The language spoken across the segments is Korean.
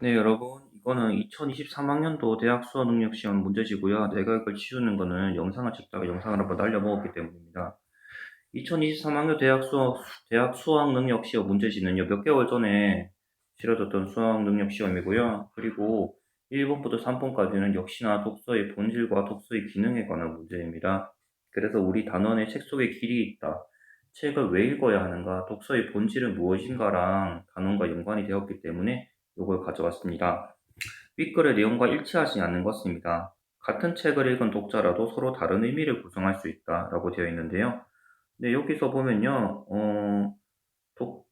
네, 여러분. 이거는 2023학년도 대학 수학 능력 시험 문제지고요. 내가 이걸 치우는 거는 영상을 찍다가 영상을 한번 날려먹었기 때문입니다. 2023학년 대학 수학 능력 시험 문제지는요, 몇 개월 전에 치러졌던 수학 능력 시험이고요. 그리고 1번부터 3번까지는 역시나 독서의 본질과 독서의 기능에 관한 문제입니다. 그래서 우리 단원의 책 속에 길이 있다. 책을 왜 읽어야 하는가, 독서의 본질은 무엇인가랑 단원과 연관이 되었기 때문에 이걸 가져왔습니다. 윗글의 내용과 일치하지 않는 것입니다. 같은 책을 읽은 독자라도 서로 다른 의미를 구성할 수 있다라고 되어 있는데요. 네, 여기서 보면요,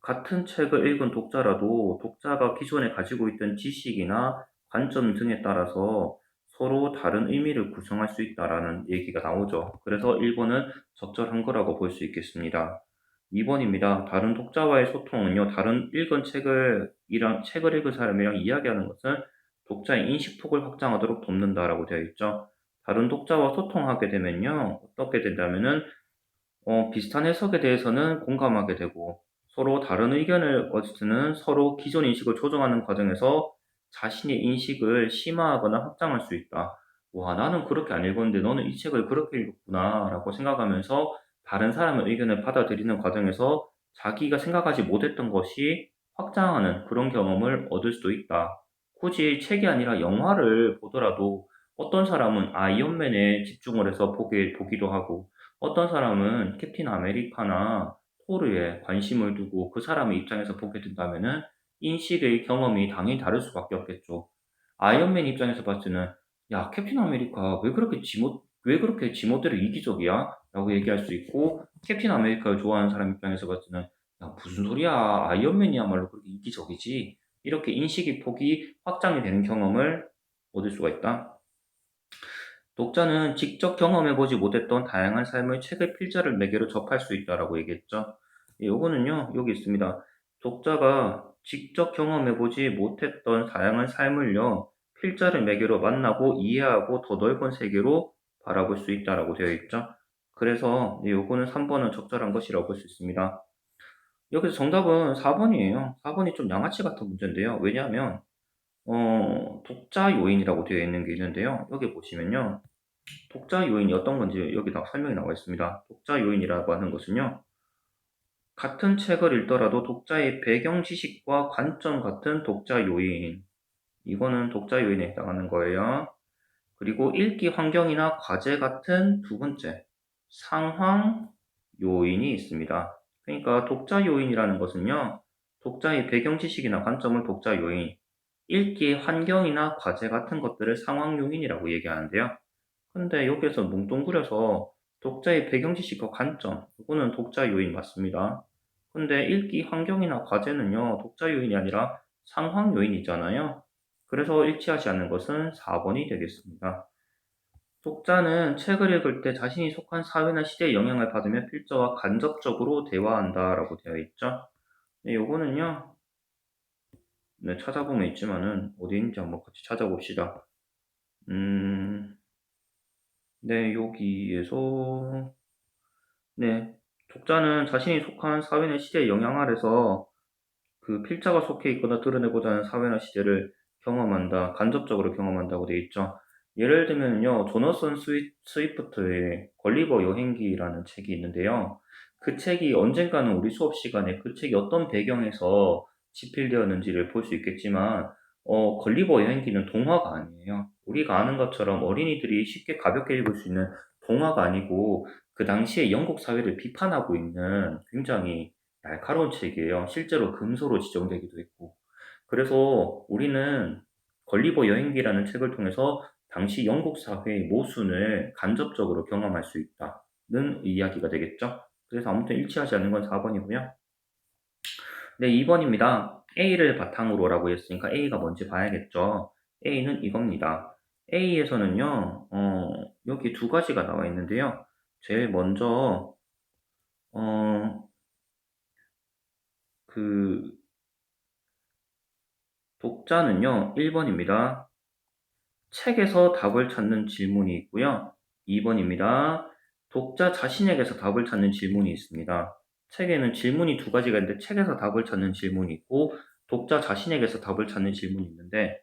같은 책을 읽은 독자라도 독자가 기존에 가지고 있던 지식이나 관점 등에 따라서 서로 다른 의미를 구성할 수 있다라는 얘기가 나오죠. 그래서 1번은 적절한 거라고 볼 수 있겠습니다. 2번입니다. 다른 독자와의 소통은요, 다른 책을 읽은 사람이랑 이야기하는 것은 독자의 인식폭을 확장하도록 돕는다라고 되어 있죠. 다른 독자와 소통하게 되면요, 어떻게 된다면은 비슷한 해석에 대해서는 공감하게 되고 서로 다른 의견을 얻으는 서로 기존 인식을 조정하는 과정에서 자신의 인식을 심화하거나 확장할 수 있다. 와, 나는 그렇게 안 읽었는데 너는 이 책을 그렇게 읽었구나 라고 생각하면서 다른 사람의 의견을 받아들이는 과정에서 자기가 생각하지 못했던 것이 확장하는 그런 경험을 얻을 수도 있다. 굳이 책이 아니라 영화를 보더라도 어떤 사람은 아이언맨에 집중을 해서 보기도 하고 어떤 사람은 캡틴 아메리카나 토르에 관심을 두고 그 사람의 입장에서 보게 된다면은 인식의 경험이 당연히 다를 수밖에 없겠죠. 아이언맨 입장에서 봤을 때는 야, 캡틴 아메리카 왜 그렇게 지멋대로 이기적이야? 라고 얘기할 수 있고 캡틴 아메리카를 좋아하는 사람 입장에서 봤을 때는 야, 무슨 소리야? 아이언맨이야말로 그렇게 이기적이지. 이렇게 인식의 폭이 확장이 되는 경험을 얻을 수가 있다. 독자는 직접 경험해보지 못했던 다양한 삶의 책의 필자를 매개로 접할 수 있다라고 얘기했죠. 요거는요, 여기 있습니다. 독자가 직접 경험해보지 못했던 다양한 삶을요, 필자를 매개로 만나고 이해하고 더 넓은 세계로 바라볼 수 있다라고 되어 있죠. 그래서 요거는 3번은 적절한 것이라고 볼 수 있습니다. 여기서 정답은 4번이에요. 4번이 좀 양아치 같은 문제인데요. 왜냐하면 독자 요인이라고 되어 있는 게 있는데요. 여기 보시면요. 독자 요인이 어떤 건지 여기 설명이 나와 있습니다. 독자 요인이라고 하는 것은요, 같은 책을 읽더라도 독자의 배경 지식과 관점 같은 독자 요인, 이거는 독자 요인에 해당하는 거예요. 그리고 읽기 환경이나 과제 같은 두 번째, 상황 요인이 있습니다. 그러니까 독자 요인이라는 것은요, 독자의 배경 지식이나 관점을 독자 요인, 읽기 환경이나 과제 같은 것들을 상황 요인이라고 얘기하는데요. 근데 여기에서 뭉뚱그려서 독자의 배경 지식과 관점, 이거는 독자 요인 맞습니다. 근데 읽기 환경이나 과제는요, 독자 요인이 아니라 상황 요인이잖아요. 그래서 일치하지 않는 것은 4번이 되겠습니다. 독자는 책을 읽을 때 자신이 속한 사회나 시대의 영향을 받으며 필자와 간접적으로 대화한다라고 되어 있죠. 네, 요거는요, 네, 찾아보면 있지만은 어디 있는지 한번 같이 찾아봅시다. 음, 네, 여기에서 네. 독자는 자신이 속한 사회나 시대의 영향 아래서 그 필자가 속해 있거나 드러내고자 하는 사회나 시대를 경험한다, 간접적으로 경험한다고 되어 있죠. 예를 들면요, 조너선 스위프트의 걸리버 여행기라는 책이 있는데요. 그 책이 언젠가는 우리 수업 시간에 그 책이 어떤 배경에서 집필되었는지를 볼 수 있겠지만, 걸리버 여행기는 동화가 아니에요. 우리가 아는 것처럼 어린이들이 쉽게 가볍게 읽을 수 있는 동화가 아니고, 그 당시에 영국 사회를 비판하고 있는 굉장히 날카로운 책이에요. 실제로 금소로 지정되기도 했고. 그래서 우리는 걸리버 여행기라는 책을 통해서 당시 영국 사회의 모순을 간접적으로 경험할 수 있다는 이야기가 되겠죠. 그래서 아무튼 일치하지 않는 건 4번이고요. 네, 2번입니다. A를 바탕으로라고 했으니까 A가 뭔지 봐야겠죠. A는 이겁니다. A에서는요, 여기 두 가지가 나와 있는데요. 제일 먼저, 어, 그, 독자는요, 1번입니다. 책에서 답을 찾는 질문이 있고요. 2번입니다. 독자 자신에게서 답을 찾는 질문이 있습니다. 책에는 질문이 두 가지가 있는데 책에서 답을 찾는 질문이 있고 독자 자신에게서 답을 찾는 질문이 있는데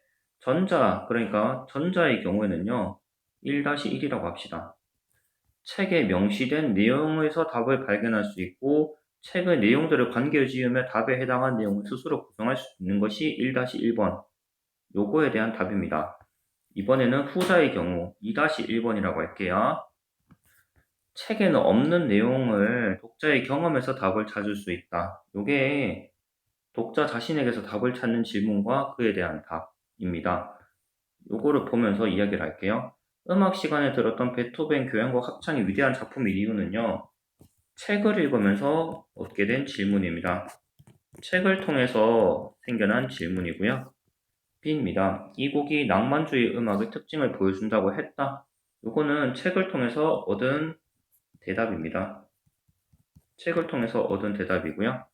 그러니까 전자의 경우에는요. 1-1이라고 합시다. 책에 명시된 내용에서 답을 발견할 수 있고 책의 내용들을 관계를 지으며 답에 해당한 내용을 스스로 구성할 수 있는 것이 1-1번. 요거에 대한 답입니다. 이번에는 후자의 경우 2-1번이라고 할게요. 책에는 없는 내용을 독자의 경험에서 답을 찾을 수 있다. 요게 독자 자신에게서 답을 찾는 질문과 그에 대한 답입니다. 요거를 보면서 이야기를 할게요. 음악 시간에 들었던 베토벤 교향곡 합창이 위대한 작품의 이유는요. 책을 읽으면서 얻게 된 질문입니다. 책을 통해서 생겨난 질문이고요. B입니다. 이 곡이 낭만주의 음악의 특징을 보여준다고 했다. 요거는 책을 통해서 얻은 대답입니다. 책을 통해서 얻은 대답이고요.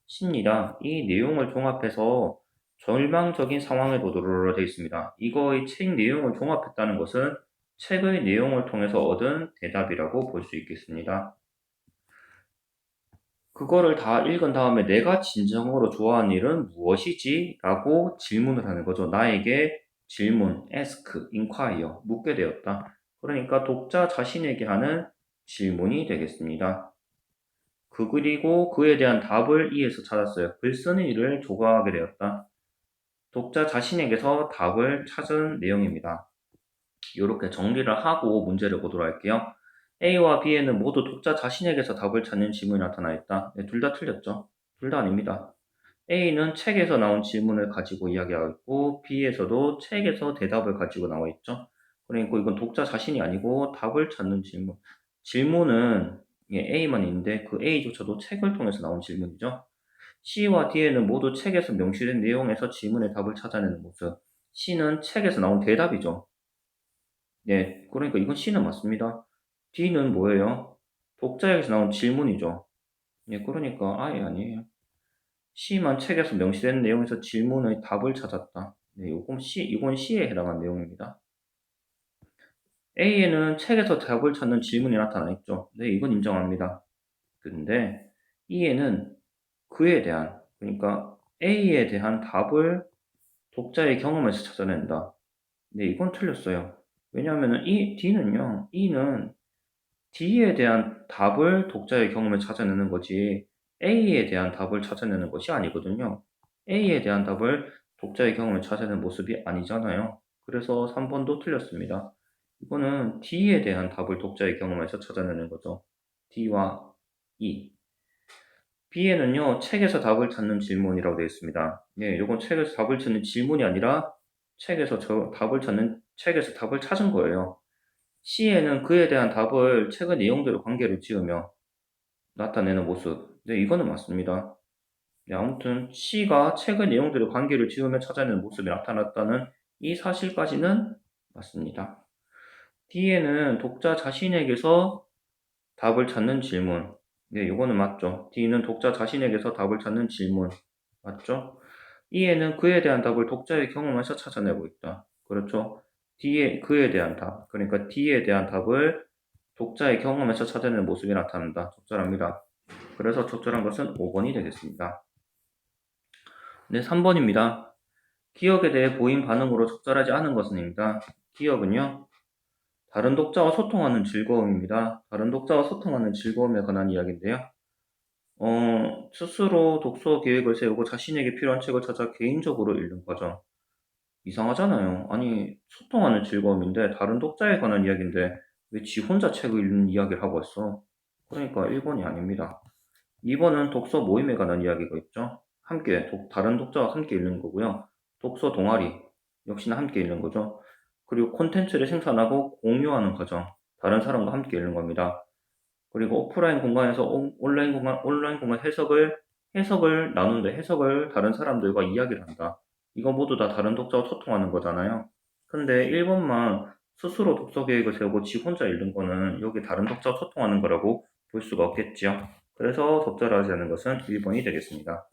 C입니다. 이 내용을 종합해서 절망적인 상황에 도도록 되어 있습니다. 이거의 책 내용을 종합했다는 것은 책의 내용을 통해서 얻은 대답이라고 볼 수 있겠습니다. 그거를 다 읽은 다음에 내가 진정으로 좋아하는 일은 무엇이지? 라고 질문을 하는 거죠. 나에게 질문, ask, inquire, 묻게 되었다. 그러니까 독자 자신에게 하는 질문이 되겠습니다. 그리고 그에 대한 답을 이에서 찾았어요. 글 쓰는 일을 조각하게 되었다. 독자 자신에게서 답을 찾은 내용입니다. 이렇게 정리를 하고 문제를 보도록 할게요. A와 B에는 모두 독자 자신에게서 답을 찾는 질문이 나타나 있다. 네, 둘 다 틀렸죠? 둘 다 아닙니다. A는 책에서 나온 질문을 가지고 이야기하고 있고 B에서도 책에서 대답을 가지고 나와 있죠. 그러니까 이건 독자 자신이 아니고 답을 찾는 질문. 질문은 A만 있는데 그 A조차도 책을 통해서 나온 질문이죠. C와 D에는 모두 책에서 명시된 내용에서 질문의 답을 찾아내는 모습. C는 책에서 나온 대답이죠. 네, 그러니까 이건 C는 맞습니다. D는 뭐예요? 독자에게서 나온 질문이죠. 네, 그러니까 아예 아니에요. C만 책에서 명시된 내용에서 질문의 답을 찾았다. 네, 이건 C에 해당한 내용입니다. A에는 책에서 답을 찾는 질문이 나타나 있죠. 네, 이건 인정합니다. 근데 E에는 그에 대한, 그러니까 A에 대한 답을 독자의 경험에서 찾아낸다. 네, 이건 틀렸어요. 왜냐하면 E는 D에 대한 답을 독자의 경험에 찾아내는 거지 A에 대한 답을 찾아내는 것이 아니거든요. A에 대한 답을 독자의 경험에 찾아내는 모습이 아니잖아요. 그래서 3번도 틀렸습니다. 이거는 D에 대한 답을 독자의 경험에서 찾아내는 거죠. D와 E. B에는요, 책에서 답을 찾는 질문이라고 되어 있습니다. 예, 이건 책에서 답을 찾는 질문이 아니라 책에서 답을 찾은 거예요. C에는 그에 대한 답을 책의 내용대로 관계를 지으며 나타내는 모습. 네, 이거는 맞습니다. 네, 아무튼 C가 책의 내용대로 관계를 지으며 찾아내는 모습이 나타났다는 이 사실까지는 맞습니다. D에는 독자 자신에게서 답을 찾는 질문. 네, 이거는 맞죠. D는 독자 자신에게서 답을 찾는 질문. 맞죠? E에는 그에 대한 답을 독자의 경험에서 찾아내고 있다. 그렇죠? 그에 대한 답. 그러니까 D에 대한 답을 독자의 경험에서 찾아내는 모습이 나타난다. 적절합니다. 그래서 적절한 것은 5번이 되겠습니다. 네, 3번입니다. 기억에 대해 보인 반응으로 적절하지 않은 것은입니다. 기억은요, 다른 독자와 소통하는 즐거움입니다. 다른 독자와 소통하는 즐거움에 관한 이야기인데요. 스스로 독서 계획을 세우고 자신에게 필요한 책을 찾아 개인적으로 읽는 과정. 이상하잖아요. 아니, 소통하는 즐거움인데 다른 독자에 관한 이야기인데 왜 지 혼자 책을 읽는 이야기를 하고 있어? 그러니까 1번이 아닙니다. 2번은 독서 모임에 관한 이야기가 있죠. 다른 독자와 함께 읽는 거고요. 독서 동아리, 역시나 함께 읽는 거죠. 그리고 콘텐츠를 생산하고 공유하는 과정, 다른 사람과 함께 읽는 겁니다. 그리고 오프라인 공간에서 온라인 공간 해석을 나누는데 해석을 다른 사람들과 이야기를 한다. 이거 모두 다 다른 독자와 소통하는 거잖아요. 근데 1번만 스스로 독서 계획을 세우고 지 혼자 읽는 거는 여기 다른 독자와 소통하는 거라고 볼 수가 없겠지요. 그래서 적절하지 않은 것은 1번이 되겠습니다.